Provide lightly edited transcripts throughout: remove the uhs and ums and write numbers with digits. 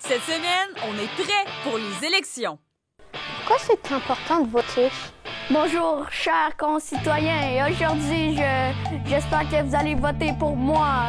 Cette semaine, on est prêt pour les élections. Pourquoi c'est important de voter? Bonjour, chers concitoyens, et aujourd'hui, j'espère que vous allez voter pour moi.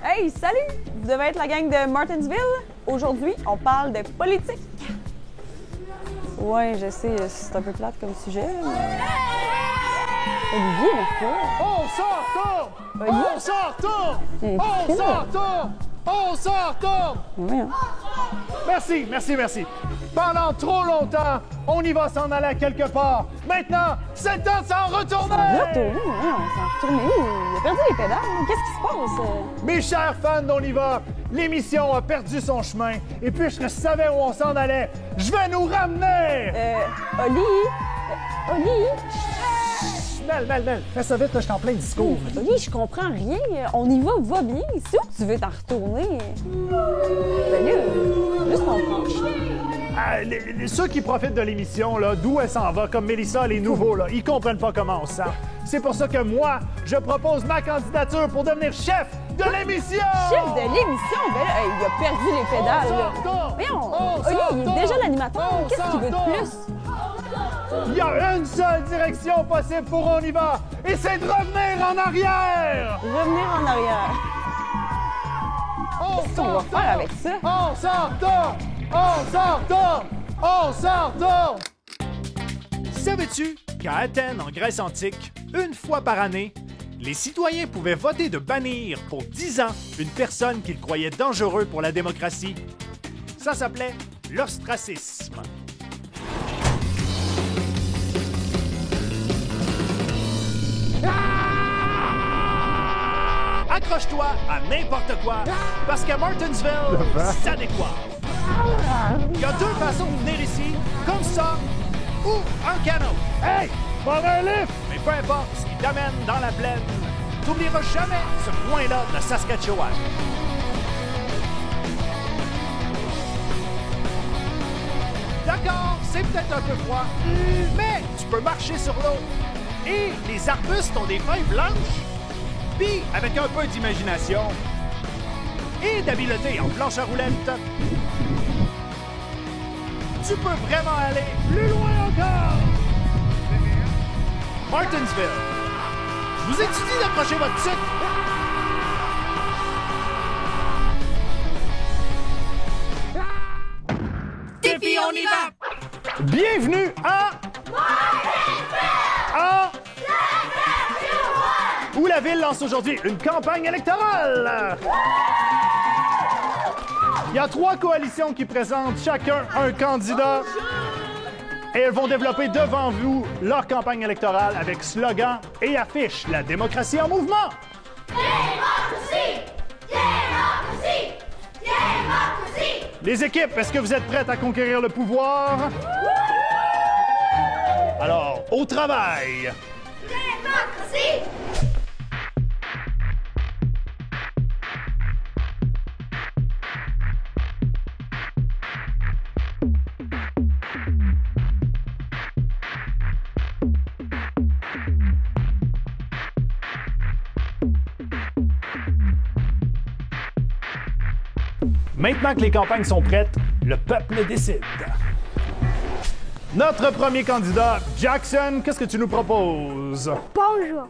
Hey, salut! Vous devez être la gang de Martinsville. Aujourd'hui, on parle de politique. Ouais, je sais, c'est un peu plate comme sujet, mais... Olivier, pourquoi? On s'en retourne! Olivier? On s'en retourne! Hey, On qu'est-ce s'en que- retourne! On s'en retourne! Oui, hein. Merci. Pendant trop longtemps, on y va s'en aller à quelque part. Maintenant, c'est le temps de s'en retourner! Retourner, ouais, on s'en retourne où? Il a perdu les pédales. Qu'est-ce qui se passe? Mes chers fans d'On y va, l'émission a perdu son chemin. Et puisque je savais où on s'en allait, je vais nous ramener! Oli, Mel, fais ça vite, là, je suis en plein discours. Oli, je comprends rien. On y va bien. C'est où que tu veux t'en retourner? Ben là, juste comprendre. Ceux qui profitent de l'émission, là, d'où elle s'en va, comme Mélissa, les nouveaux, là, ils comprennent pas comment on se sent. C'est pour ça que moi, je propose ma candidature pour devenir chef de l'émission! Chef de l'émission, ben là, il a perdu les pédales. Là. Voyons, Oli, il est déjà l'animateur. Qu'est-ce qu'il veut de plus? Il y a une seule direction possible pour On y va, et c'est de revenir en arrière! Revenir en arrière. Qu'est-ce qu'on va faire avec ça? On s'en retourne! Savais-tu qu'à Athènes, en Grèce antique, une fois par année, les citoyens pouvaient voter de bannir pour 10 ans une personne qu'ils croyaient dangereuse pour la démocratie? Ça s'appelait l'ostracisme. Accroche-toi à n'importe quoi, parce qu'à Martinsville, ça décoiffe. Il y a deux façons de venir ici, comme ça, ou en canot. Hey, pas un lift! Mais peu importe ce qui t'amène dans la plaine, t'oublieras jamais ce coin-là de la Saskatchewan. D'accord, c'est peut-être un peu froid, mais tu peux marcher sur l'eau. Et les arbustes ont des feuilles blanches. Puis, avec un peu d'imagination et d'habileté en planche à roulettes, tu peux vraiment aller plus loin encore! Martinsville, je vous ai dit d'accrocher votre sucre. Défi, on y va! Bienvenue à... Où la ville lance aujourd'hui une campagne électorale. Il y a 3 coalitions qui présentent chacun un candidat. Et elles vont développer devant vous leur campagne électorale avec slogan et affiche la démocratie en mouvement. Démocratie! Démocratie! Démocratie! Les équipes, est-ce que vous êtes prêtes à conquérir le pouvoir? Alors, au travail! Démocratie! Maintenant que les campagnes sont prêtes, le peuple décide. Notre premier candidat, Jackson, qu'est-ce que tu nous proposes? Bonjour,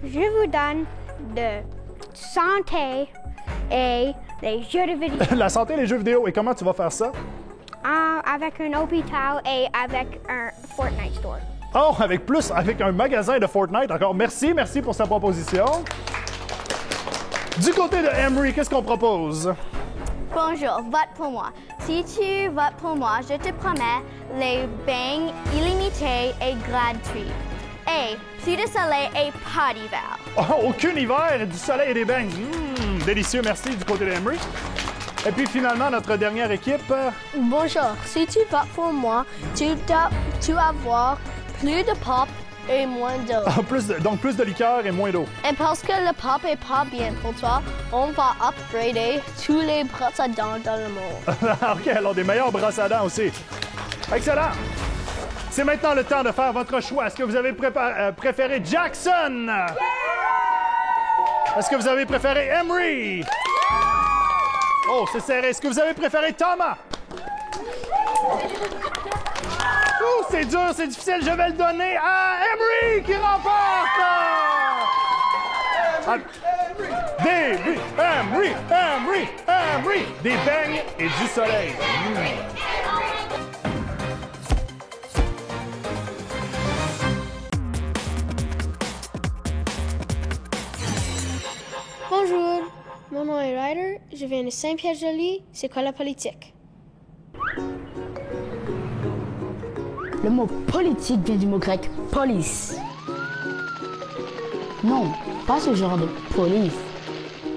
je vous donne de santé et des jeux de vidéo La santé et les jeux vidéo. Et comment tu vas faire ça? avec un hôpital et avec un Fortnite store. Oh, avec un magasin de Fortnite. Encore merci pour sa proposition. Du côté de Emery, qu'est-ce qu'on propose? Bonjour, vote pour moi. Si tu votes pour moi, je te promets les bains illimités et gratuits. Et plus de soleil et pas d'hiver. Oh, aucun hiver, du soleil et des bains. Délicieux, merci du côté d'Emery. Et puis finalement, notre dernière équipe. Bonjour, si tu votes pour moi, tu vas avoir plus de pop et moins d'eau. Donc plus de liqueur et moins d'eau. Et parce que le pop est pas bien pour toi, on va upgrader tous les brosses à dents dans le monde. OK, alors des meilleures brosses à dents aussi. Excellent! C'est maintenant le temps de faire votre choix. Est-ce que vous avez préféré Jackson? Est-ce que vous avez préféré Emery? Oh, c'est serré. Est-ce que vous avez préféré Thomas? Oh, c'est dur, c'est difficile. Je vais le donner à Emery qui remporte! Emery! Des beignes et du soleil. Bonjour, mon nom est Ryder, je viens de Saint-Pierre-Joli, c'est quoi la politique? Le mot politique vient du mot grec polis. Non, pas ce genre de police.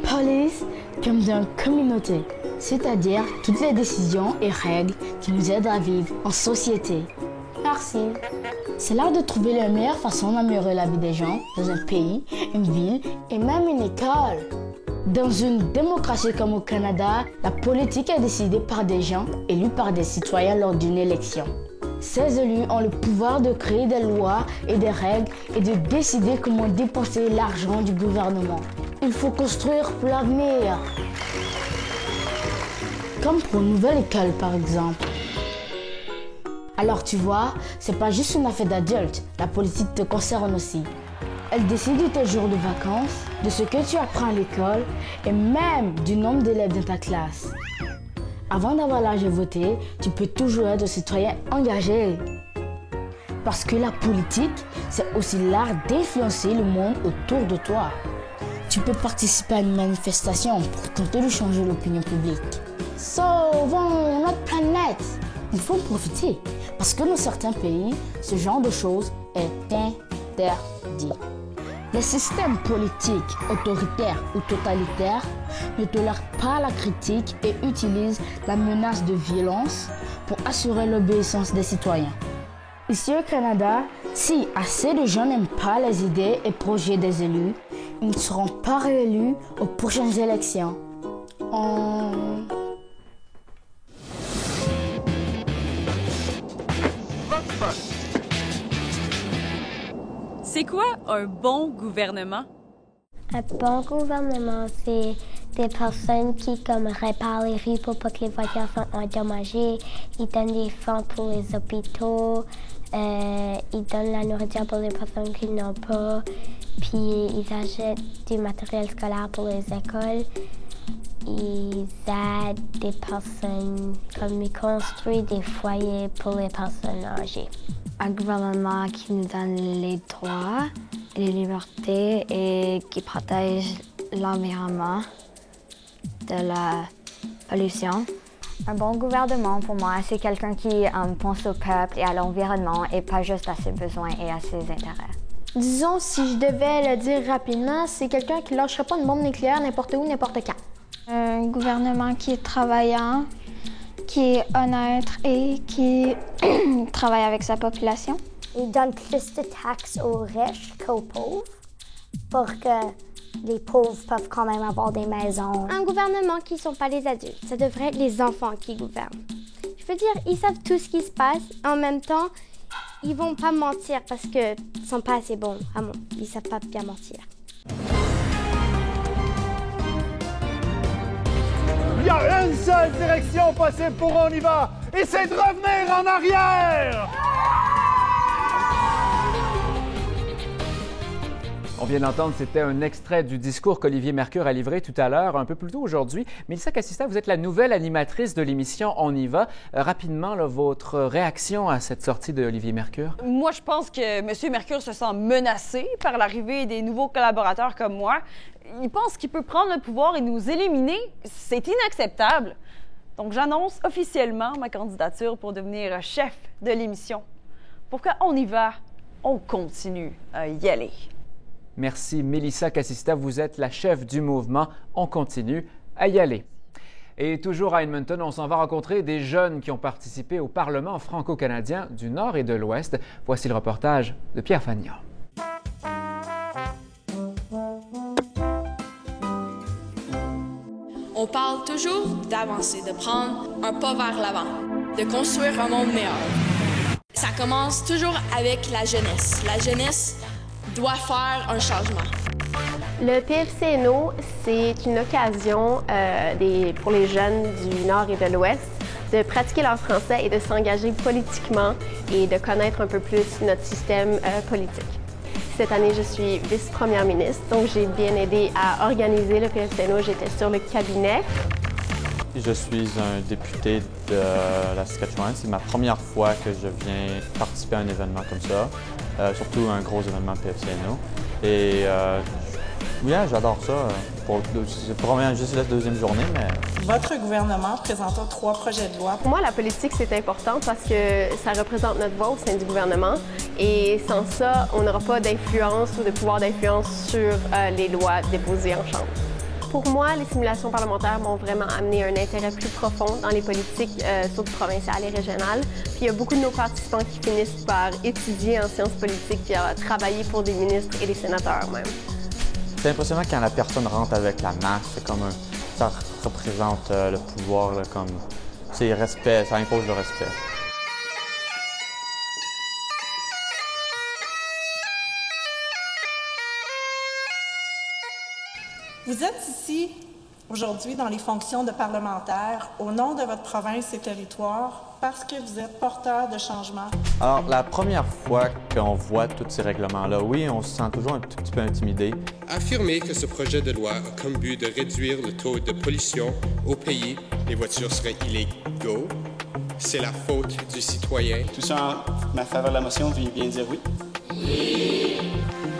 Police comme d'une communauté, c'est-à-dire toutes les décisions et règles qui nous aident à vivre en société. Merci. C'est l'art de trouver la meilleure façon d'améliorer la vie des gens dans un pays, une ville et même une école. Dans une démocratie comme au Canada, la politique est décidée par des gens élus par des citoyens lors d'une élection. Ces élus ont le pouvoir de créer des lois et des règles et de décider comment dépenser l'argent du gouvernement. Il faut construire pour l'avenir. Comme pour une nouvelle école par exemple. Alors tu vois, c'est pas juste une affaire d'adultes, la politique te concerne aussi. Elle décide de tes jours de vacances, de ce que tu apprends à l'école et même du nombre d'élèves dans ta classe. Avant d'avoir l'âge de voter, tu peux toujours être un citoyen engagé. Parce que la politique, c'est aussi l'art d'influencer le monde autour de toi. Tu peux participer à une manifestation pour tenter de changer l'opinion publique. Sauvons notre planète! Il faut en profiter, parce que dans certains pays, ce genre de choses est interdit. Les systèmes politiques, autoritaires ou totalitaires, ne tolèrent pas la critique et utilisent la menace de violence pour assurer l'obéissance des citoyens. Ici au Canada, si assez de gens n'aiment pas les idées et projets des élus, ils ne seront pas réélus aux prochaines élections. C'est quoi un bon gouvernement? Un bon gouvernement, c'est des personnes qui réparent les rues pour pas que les voitures soient endommagées. Ils donnent des fonds pour les hôpitaux. Ils donnent la nourriture pour les personnes qui n'ont pas. Puis ils achètent du matériel scolaire pour les écoles. Ils aident des personnes, ils construisent des foyers pour les personnes âgées. Un gouvernement qui nous donne les droits et les libertés et qui protège l'environnement de la pollution. Un bon gouvernement, pour moi, c'est quelqu'un qui pense au peuple et à l'environnement et pas juste à ses besoins et à ses intérêts. Disons, si je devais le dire rapidement, c'est quelqu'un qui ne lâcherait pas une bombe nucléaire n'importe où, n'importe quand. Un gouvernement qui est travaillant, qui est honnête et qui travaille avec sa population. Il donne plus de taxes aux riches qu'aux pauvres pour que les pauvres peuvent quand même avoir des maisons. Un gouvernement qui ne sont pas les adultes, ça devrait être les enfants qui gouvernent. Je veux dire, ils savent tout ce qui se passe. En même temps, ils vont pas mentir parce qu'ils sont pas assez bons. Ils savent pas bien mentir. Il y a une seule direction possible pour On y va, et c'est de revenir en arrière! On vient d'entendre, c'était un extrait du discours qu'Olivier Mercure a livré tout à l'heure, un peu plus tôt aujourd'hui. Mélissa Cassista, vous êtes la nouvelle animatrice de l'émission On y va. Rapidement, là, votre réaction à cette sortie d'Olivier Mercure? Moi, je pense que M. Mercure se sent menacé par l'arrivée des nouveaux collaborateurs comme moi. Il pense qu'il peut prendre le pouvoir et nous éliminer. C'est inacceptable. Donc, j'annonce officiellement ma candidature pour devenir chef de l'émission. Pour qu'on y va, on continue à y aller. Merci Mélissa Cassista, vous êtes la chef du mouvement. On continue à y aller. Et toujours à Edmonton, on s'en va rencontrer des jeunes qui ont participé au Parlement franco-canadien du Nord et de l'Ouest. Voici le reportage de Pierre Fagnon. On parle toujours d'avancer, de prendre un pas vers l'avant, de construire un monde meilleur. Ça commence toujours avec la jeunesse. La jeunesse doit faire un changement. Le PFCNO, c'est une occasion pour les jeunes du Nord et de l'Ouest de pratiquer leur français et de s'engager politiquement et de connaître un peu plus notre système politique. Cette année, je suis vice-première ministre, donc j'ai bien aidé à organiser le PFCNO. J'étais sur le cabinet. Je suis un député de la Saskatchewan. C'est ma première fois que je viens participer à un événement comme ça, surtout un gros événement PFCNO. Et oui, j'adore ça. C'est probablement juste la deuxième journée, mais... Votre gouvernement présenta 3 projets de loi. Pour moi, la politique, c'est important parce que ça représente notre voix au sein du gouvernement. Et sans ça, on n'aura pas d'influence ou de pouvoir d'influence sur les lois déposées en Chambre. Pour moi, les simulations parlementaires m'ont vraiment amené un intérêt plus profond dans les politiques, surtout provinciales et régionales. Puis il y a beaucoup de nos participants qui finissent par étudier en sciences politiques et à travailler pour des ministres et des sénateurs même. C'est impressionnant quand la personne rentre avec la masse, c'est comme ça représente le pouvoir, là, comme c'est respect, ça impose le respect. Vous êtes ici aujourd'hui dans les fonctions de parlementaire au nom de votre province et territoire parce que vous êtes porteur de changement. Alors, la première fois qu'on voit tous ces règlements-là, oui, on se sent toujours un tout petit peu intimidé. Affirmer que ce projet de loi a comme but de réduire le taux de pollution au pays, les voitures seraient illégaux, c'est la faute du citoyen. Tout ça en ma faveur de la motion, veuillez bien dire oui. Oui!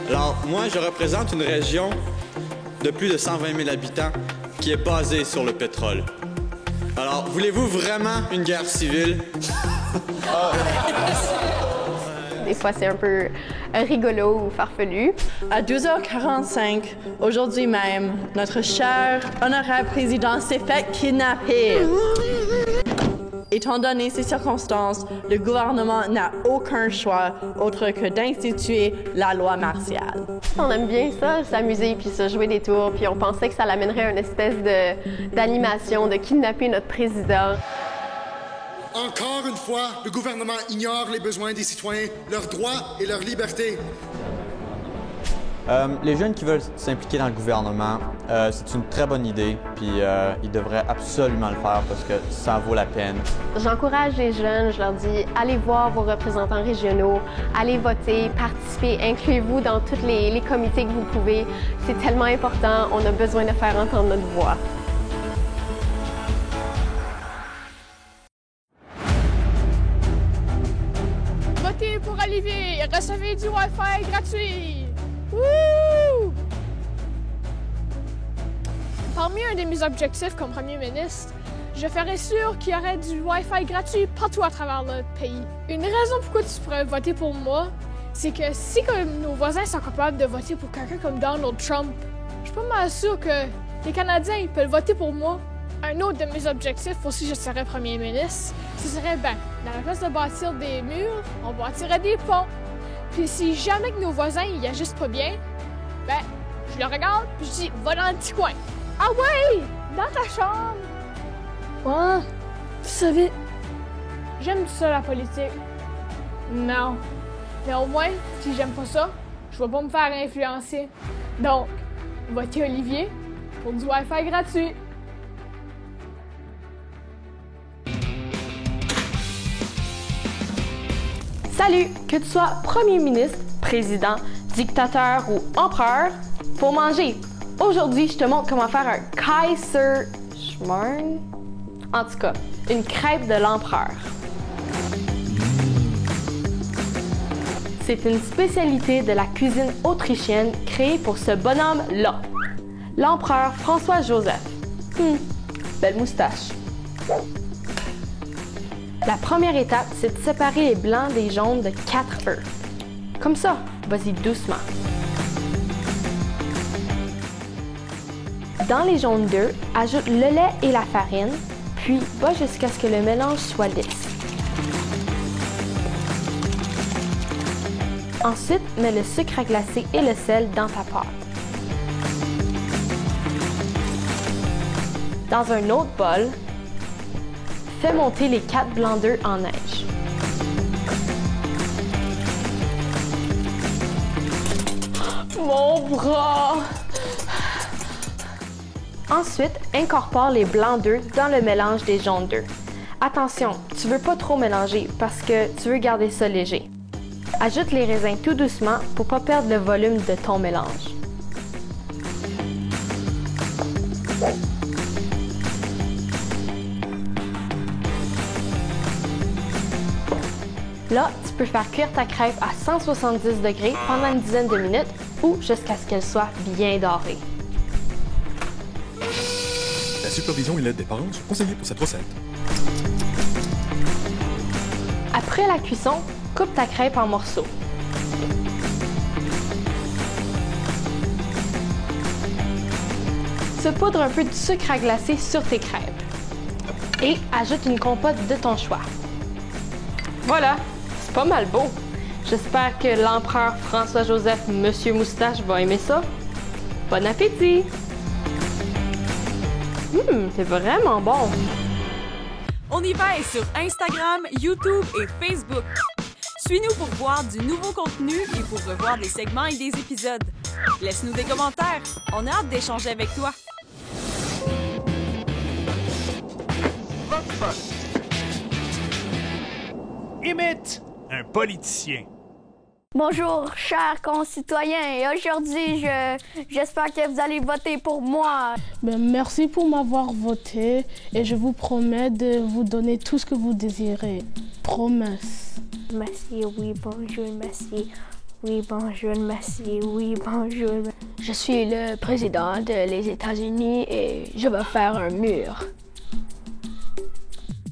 Alors, moi, je représente une région de plus de 120 000 habitants qui est basée sur le pétrole. Alors, voulez-vous vraiment une guerre civile? Des fois, c'est un peu rigolo ou farfelu. À 12h45, aujourd'hui même, notre cher, honorable président s'est fait kidnapper. Étant donné ces circonstances, le gouvernement n'a aucun choix autre que d'instituer la loi martiale. On aime bien ça, s'amuser puis se jouer des tours, puis on pensait que ça l'amènerait une espèce d'animation, de kidnapper notre président. Encore une fois, le gouvernement ignore les besoins des citoyens, leurs droits et leurs libertés. Les jeunes qui veulent s'impliquer dans le gouvernement, c'est une très bonne idée, puis ils devraient absolument le faire parce que ça vaut la peine. J'encourage les jeunes, je leur dis, allez voir vos représentants régionaux, allez voter, participez, incluez-vous dans tous les comités que vous pouvez. C'est tellement important, on a besoin de faire entendre notre voix. Votez pour Olivier, recevez du Wi-Fi gratuit! Wouh! Parmi un de mes objectifs comme premier ministre, je ferai sûr qu'il y aurait du Wi-Fi gratuit partout à travers le pays. Une raison pourquoi tu pourrais voter pour moi, c'est que si comme nos voisins sont capables de voter pour quelqu'un comme Donald Trump, je suis pas mal sûr que les Canadiens ils peuvent voter pour moi. Un autre de mes objectifs aussi, je serais premier ministre, ce serait, dans la place de bâtir des murs, on bâtirait des ponts. Puis si jamais que nos voisins ils agissent pas bien, je le regarde puis je dis va dans le petit coin. Ah ouais, dans ta chambre. Ouais, tu savais. J'aime ça la politique. Non, mais au moins si j'aime pas ça, je vais pas me faire influencer. Donc, votez Olivier pour du Wi-Fi gratuit. Salut! Que tu sois premier ministre, président, dictateur ou empereur, faut manger. Aujourd'hui, je te montre comment faire un Kaiserschmarrn. En tout cas, une crêpe de l'empereur. C'est une spécialité de la cuisine autrichienne créée pour ce bonhomme-là, l'empereur François-Joseph. Belle moustache. La première étape, c'est de séparer les blancs des jaunes de 4 œufs. Comme ça, vas-y doucement. Dans les jaunes d'œufs, ajoute le lait et la farine, puis bat jusqu'à ce que le mélange soit lisse. Ensuite, mets le sucre à glacer et le sel dans ta pâte. Dans un autre bol, fais monter les 4 blancs d'œufs en neige. Mon bras! Ensuite, incorpore les blancs d'œufs dans le mélange des jaunes d'œufs. Attention, tu ne veux pas trop mélanger parce que tu veux garder ça léger. Ajoute les raisins tout doucement pour ne pas perdre le volume de ton mélange. Là, tu peux faire cuire ta crêpe à 170 degrés pendant une dizaine de minutes ou jusqu'à ce qu'elle soit bien dorée. La supervision et l'aide des parents sont conseillées pour cette recette. Après la cuisson, coupe ta crêpe en morceaux. Saupoudre un peu de sucre à glacer sur tes crêpes et ajoute une compote de ton choix. Voilà, c'est pas mal beau. J'espère que l'empereur François-Joseph Monsieur Moustache va aimer ça. Bon appétit! C'est vraiment bon! On y va sur Instagram, YouTube et Facebook. Suis-nous pour voir du nouveau contenu et pour revoir des segments et des épisodes. Laisse-nous des commentaires. On a hâte d'échanger avec toi. Imite un politicien. Bonjour, chers concitoyens, et aujourd'hui, j'espère que vous allez voter pour moi. Merci pour m'avoir voté et je vous promets de vous donner tout ce que vous désirez. Promesse. Merci, oui, bonjour, merci. Oui, bonjour, merci. Oui, bonjour. Je suis le président des États-Unis et je vais faire un mur.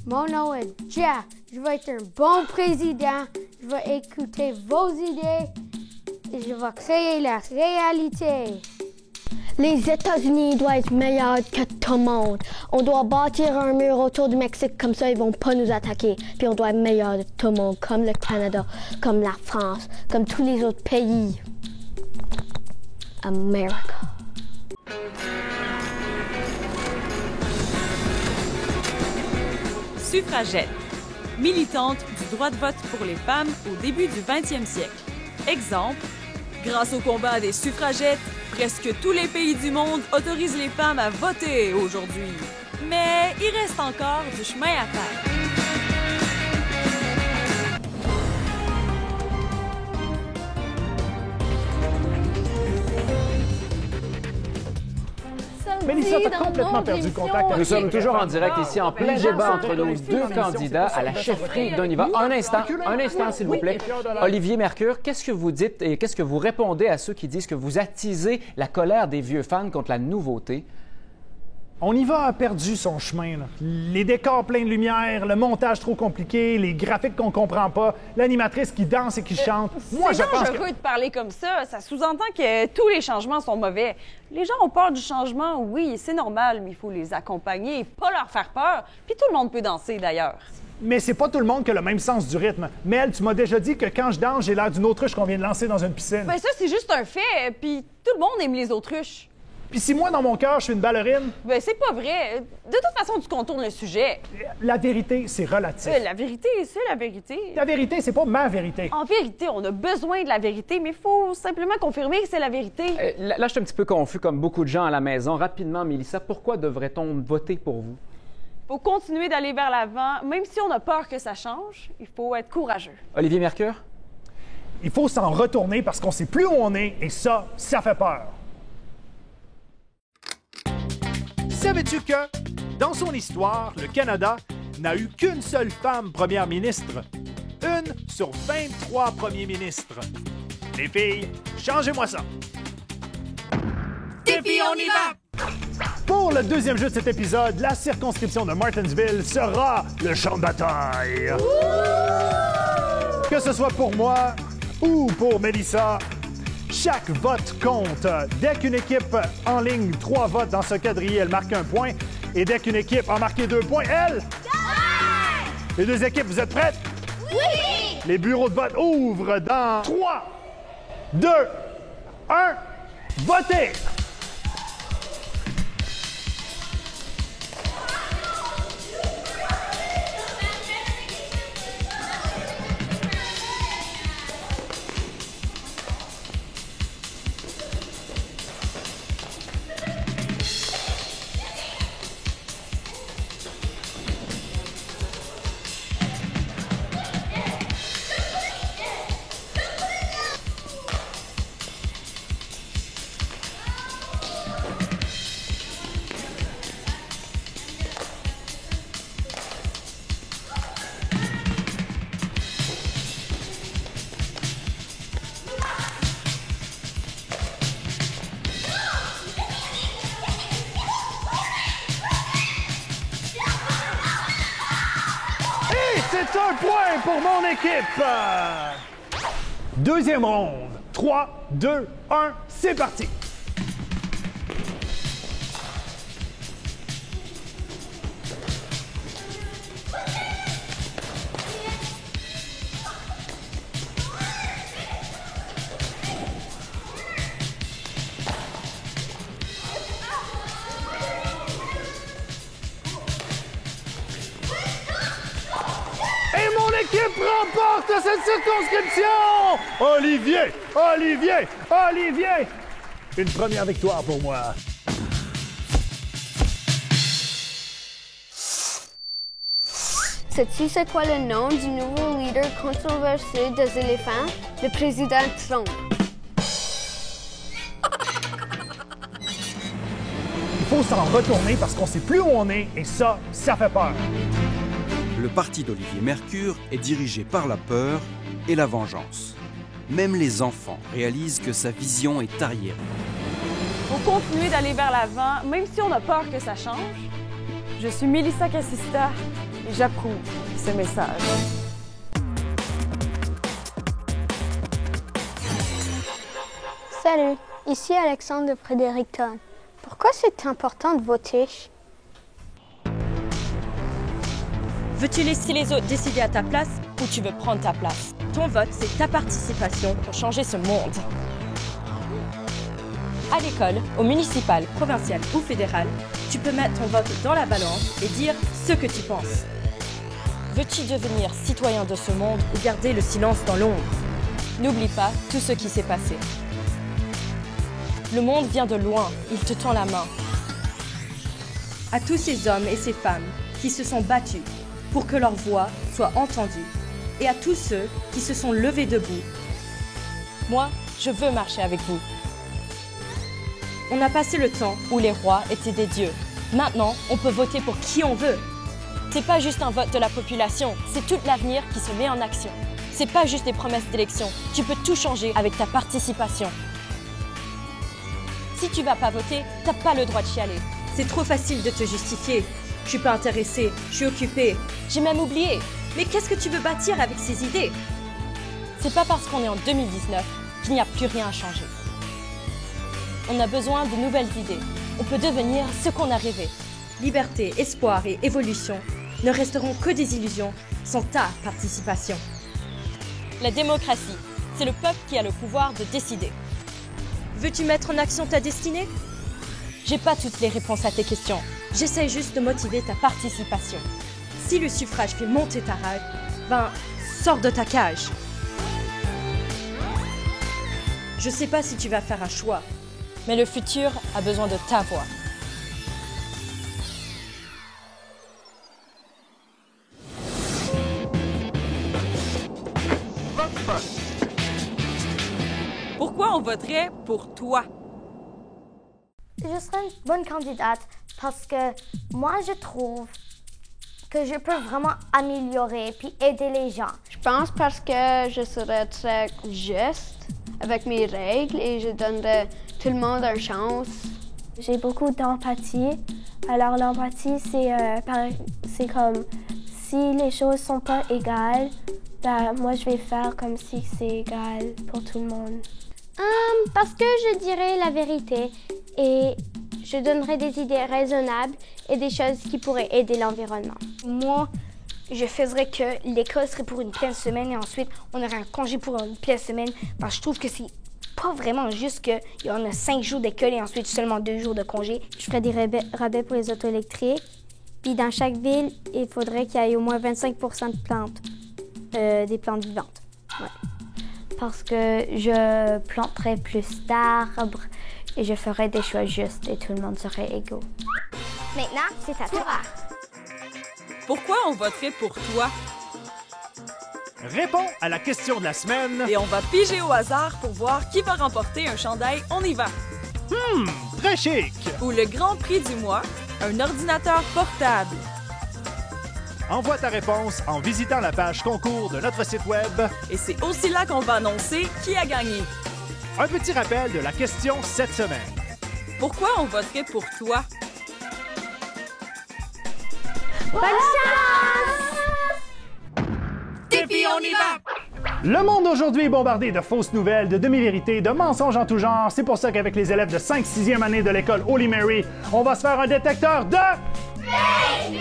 Mon nom est Jack. Je vais être un bon président. Je vais écouter vos idées et je vais créer la réalité. Les États-Unis doivent être meilleurs que tout le monde. On doit bâtir un mur autour du Mexique, comme ça ils vont pas nous attaquer. Puis on doit être meilleur de tout le monde, comme le Canada, comme la France, comme tous les autres pays. America. Suffragette. Militante du droit de vote pour les femmes au début du 20e siècle. Exemple, grâce au combat des suffragettes, presque tous les pays du monde autorisent les femmes à voter aujourd'hui. Mais il reste encore du chemin à faire. Mélissa, t'as complètement perdu contact. Nous sommes toujours en direct ici, en plein débat entre nos deux candidats à la chefferie d'On y va. Un instant, s'il vous plaît. Olivier Mercure, qu'est-ce que vous dites et qu'est-ce que vous répondez à ceux qui disent que vous attisez la colère des vieux fans contre la nouveauté? On y va a perdu son chemin. Là. Les décors pleins de lumière, le montage trop compliqué, les graphiques qu'on comprend pas, l'animatrice qui danse et qui chante. Moi, je pense que... de parler comme ça, ça sous-entend que tous les changements sont mauvais. Les gens ont peur du changement, oui, c'est normal, mais il faut les accompagner et pas leur faire peur. Puis tout le monde peut danser, d'ailleurs. Mais c'est pas tout le monde qui a le même sens du rythme. Mel, tu m'as déjà dit que quand je danse, j'ai l'air d'une autruche qu'on vient de lancer dans une piscine. Ben ça, c'est juste un fait, puis tout le monde aime les autruches. Puis si moi, dans mon cœur, je suis une ballerine... Ben c'est pas vrai. De toute façon, tu contournes le sujet. La vérité, c'est relatif. La vérité, c'est la vérité. La vérité, c'est pas ma vérité. En vérité, on a besoin de la vérité, mais il faut simplement confirmer que c'est la vérité. Là, je suis un petit peu confus, comme beaucoup de gens à la maison. Rapidement, Mélissa, pourquoi devrait-on voter pour vous? Il faut continuer d'aller vers l'avant. Même si on a peur que ça change, il faut être courageux. Olivier Mercure? Il faut s'en retourner parce qu'on sait plus où on est, et ça fait peur. Savais-tu que, dans son histoire, le Canada n'a eu qu'une seule femme première ministre? Une sur 23 premiers ministres. Les filles, changez-moi ça! Et puis on y va! Pour le deuxième jeu de cet épisode, la circonscription de Martensville sera le champ de bataille. Que ce soit pour moi ou pour Mélissa, Chaque vote compte. Dès qu'une équipe en ligne 3 votes dans ce quadrillé, elle marque un point. Et dès qu'une équipe a marqué 2 points, elle... Les 2 équipes, vous êtes prêtes? Oui! Les bureaux de vote ouvrent dans 3, 2, 1, votez! C'est un point pour mon équipe. Deuxième ronde. 3, 2, 1, c'est parti. L'équipe remporte cette circonscription! Olivier! Olivier! Olivier! Une première victoire pour moi. Sais-tu c'est quoi le nom du nouveau leader controversé des éléphants? Le président Trump. Il faut s'en retourner parce qu'on sait plus où on est et ça fait peur. Le parti d'Olivier Mercure est dirigé par la peur et la vengeance. Même les enfants réalisent que sa vision est arriérée. Faut continuer d'aller vers l'avant, même si on a peur que ça change. Je suis Melissa Cassista et j'approuve ce message. Salut, ici Alexandre de Fredericton. Pourquoi c'est important de voter? Veux-tu laisser les autres décider à ta place ou tu veux prendre ta place? Ton vote, c'est ta participation pour changer ce monde. À l'école, au municipal, provincial ou fédéral, tu peux mettre ton vote dans la balance et dire ce que tu penses. Veux-tu devenir citoyen de ce monde ou garder le silence dans l'ombre? N'oublie pas tout ce qui s'est passé. Le monde vient de loin, il te tend la main. À tous ces hommes et ces femmes qui se sont battus pour que leur voix soit entendue, et à tous ceux qui se sont levés debout. Moi, je veux marcher avec vous. On a passé le temps où les rois étaient des dieux. Maintenant, on peut voter pour qui on veut. C'est pas juste un vote de la population, c'est tout l'avenir qui se met en action. C'est pas juste des promesses d'élection, tu peux tout changer avec ta participation. Si tu vas pas voter, t'as pas le droit de chialer. C'est trop facile de te justifier. Je suis pas intéressée, je suis occupée, j'ai même oublié. Mais qu'est-ce que tu veux bâtir avec ces idées? C'est pas parce qu'on est en 2019 qu'il n'y a plus rien à changer. On a besoin de nouvelles idées. On peut devenir ce qu'on a rêvé. Liberté, espoir et évolution ne resteront que des illusions sans ta participation. La démocratie, c'est le peuple qui a le pouvoir de décider. Veux-tu mettre en action ta destinée? J'ai pas toutes les réponses à tes questions. J'essaie juste de motiver ta participation. Si le suffrage fait monter ta rage, ben, sors de ta cage. Je sais pas si tu vas faire un choix, mais le futur a besoin de ta voix. Pourquoi on voterait pour toi? Je serais une bonne candidate parce que moi, je trouve que je peux vraiment améliorer puis aider les gens. Je pense parce que je serais très juste avec mes règles et je donnerais tout le monde une chance. J'ai beaucoup d'empathie. Alors l'empathie, c'est comme si les choses sont pas égales, ben, moi je vais faire comme si c'est égal pour tout le monde. Parce que je dirais la vérité et je donnerais des idées raisonnables et des choses qui pourraient aider l'environnement. Moi, je ferais que l'école serait pour une pleine semaine et ensuite on aurait un congé pour une pleine semaine parce que je trouve que c'est pas vraiment juste qu'il y en a 5 jours d'école et ensuite seulement 2 jours de congé. Je ferais des rabais pour les autos électriques. Puis dans chaque ville, il faudrait qu'il y ait au moins 25 de plantes, des plantes vivantes. Ouais. Parce que je planterais plus d'arbres et je ferais des choix justes et tout le monde serait égaux. Maintenant, c'est à toi. Pourquoi on voterait pour toi? Réponds à la question de la semaine. Et on va piger au hasard pour voir qui va remporter un chandail On y va. Très chic. Ou le grand prix du mois, un ordinateur portable. Envoie ta réponse en visitant la page concours de notre site web. Et c'est aussi là qu'on va annoncer qui a gagné. Un petit rappel de la question cette semaine. Pourquoi on voterait pour toi? Bonne chance! Et puis on y va! Le monde d'aujourd'hui est bombardé de fausses nouvelles, de demi-vérités, de mensonges en tout genre. C'est pour ça qu'avec les élèves de 5-6e année de l'école Holy Mary, on va se faire un détecteur de... Fake news!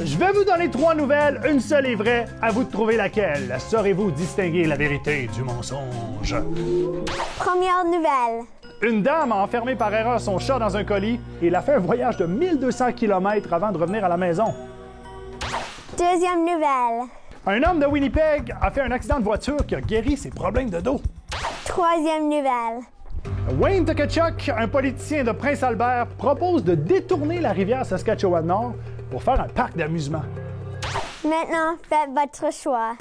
Je vais vous donner 3 nouvelles, une seule est vraie. À vous de trouver laquelle. Saurez-vous distinguer la vérité du mensonge? Première nouvelle. Une dame a enfermé par erreur son chat dans un colis et il a fait un voyage de 1200 km avant de revenir à la maison. Deuxième nouvelle. Un homme de Winnipeg a fait un accident de voiture qui a guéri ses problèmes de dos. Troisième nouvelle. Wayne Tukachuk, un politicien de Prince-Albert, propose de détourner la rivière Saskatchewan-Nord pour faire un parc d'amusement. Maintenant, faites votre choix.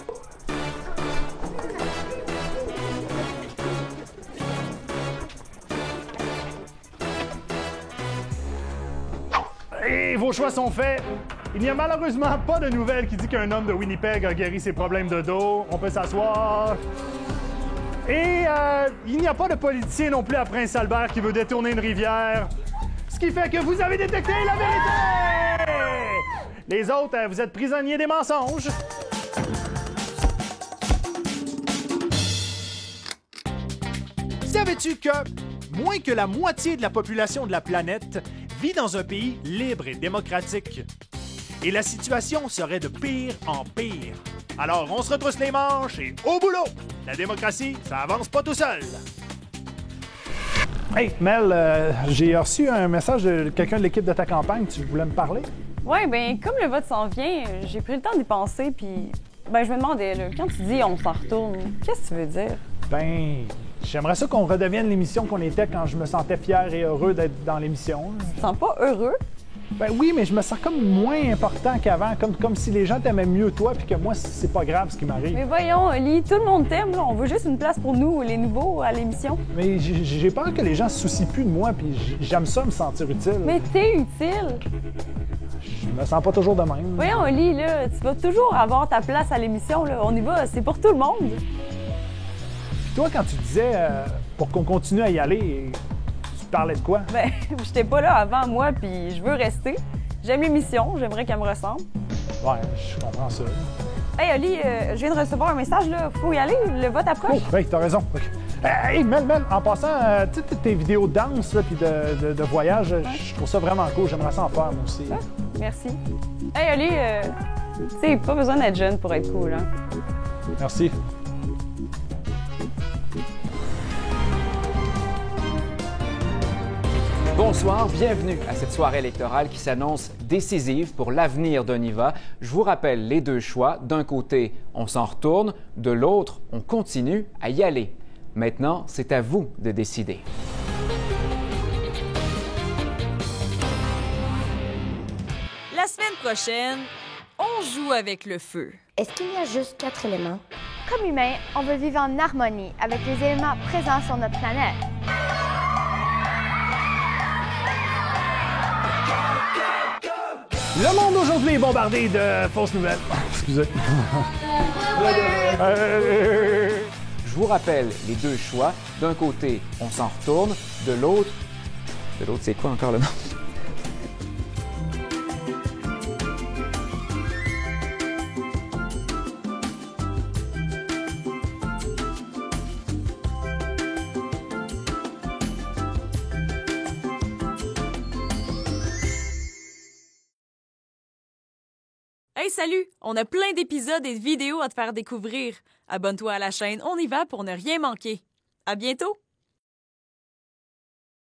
Et vos choix sont faits. Il n'y a malheureusement pas de nouvelle qui dit qu'un homme de Winnipeg a guéri ses problèmes de dos. On peut s'asseoir. Et il n'y a pas de politicien non plus à Prince-Albert qui veut détourner une rivière. Ce qui fait que vous avez détecté la vérité! Les autres, vous êtes prisonniers des mensonges. Savais-tu que moins que la moitié de la population de la planète vit dans un pays libre et démocratique? Et la situation serait de pire en pire. Alors, on se retrousse les manches et au boulot! La démocratie, ça avance pas tout seul! Hey, Mel, j'ai reçu un message de quelqu'un de l'équipe de ta campagne. Tu voulais me parler? Oui, bien, comme le vote s'en vient, j'ai pris le temps d'y penser, puis ben, je me demandais, là, quand tu dis « on s'en retourne », qu'est-ce que tu veux dire? Ben, j'aimerais ça qu'on redevienne l'émission qu'on était quand je me sentais fier et heureux d'être dans l'émission. Tu te sens pas heureux? Ben oui, mais je me sens comme moins important qu'avant, comme si les gens t'aimaient mieux toi, puis que moi, c'est pas grave ce qui m'arrive. Mais voyons, Oli, tout le monde t'aime, là. On veut juste une place pour nous, les nouveaux, à l'émission. Mais j'ai peur que les gens se soucient plus de moi, puis j'aime ça me sentir utile. Mais t'es utile! Je me sens pas toujours de même. Voyons, Oli, là, tu vas toujours avoir ta place à l'émission, là. On y va, c'est pour tout le monde. Puis toi, quand tu disais pour qu'on continue à y aller, tu parlais de quoi? Ben, j'étais pas là avant moi, puis je veux rester. J'aime l'émission, j'aimerais qu'elle me ressemble. Ouais, je comprends ça. Hey, Oli, je viens de recevoir un message, là. Faut y aller, le vote approche. Oh, oui, t'as raison. Okay. Hey, Mel, en passant, tu sais, tes vidéos de danse, là, puis de voyage, ouais. Je trouve ça vraiment cool. J'aimerais ça en faire, moi aussi. Ouais, merci. Hey, Oli, tu sais, pas besoin d'être jeune pour être cool, hein. Merci. Bonsoir, bienvenue à cette soirée électorale qui s'annonce décisive pour l'avenir d'On y va. Je vous rappelle les deux choix. D'un côté, on s'en retourne. De l'autre, on continue à y aller. Maintenant, c'est à vous de décider. La semaine prochaine, on joue avec le feu. Est-ce qu'il y a juste 4 éléments? Comme humains, on veut vivre en harmonie avec les éléments présents sur notre planète. Le monde aujourd'hui est bombardé de fausses nouvelles. Excusez. Je vous rappelle les deux choix. D'un côté, on s'en retourne. De l'autre, c'est quoi encore le nom? Hey, salut! On a plein d'épisodes et de vidéos à te faire découvrir. Abonne-toi à la chaîne On y va pour ne rien manquer. À bientôt!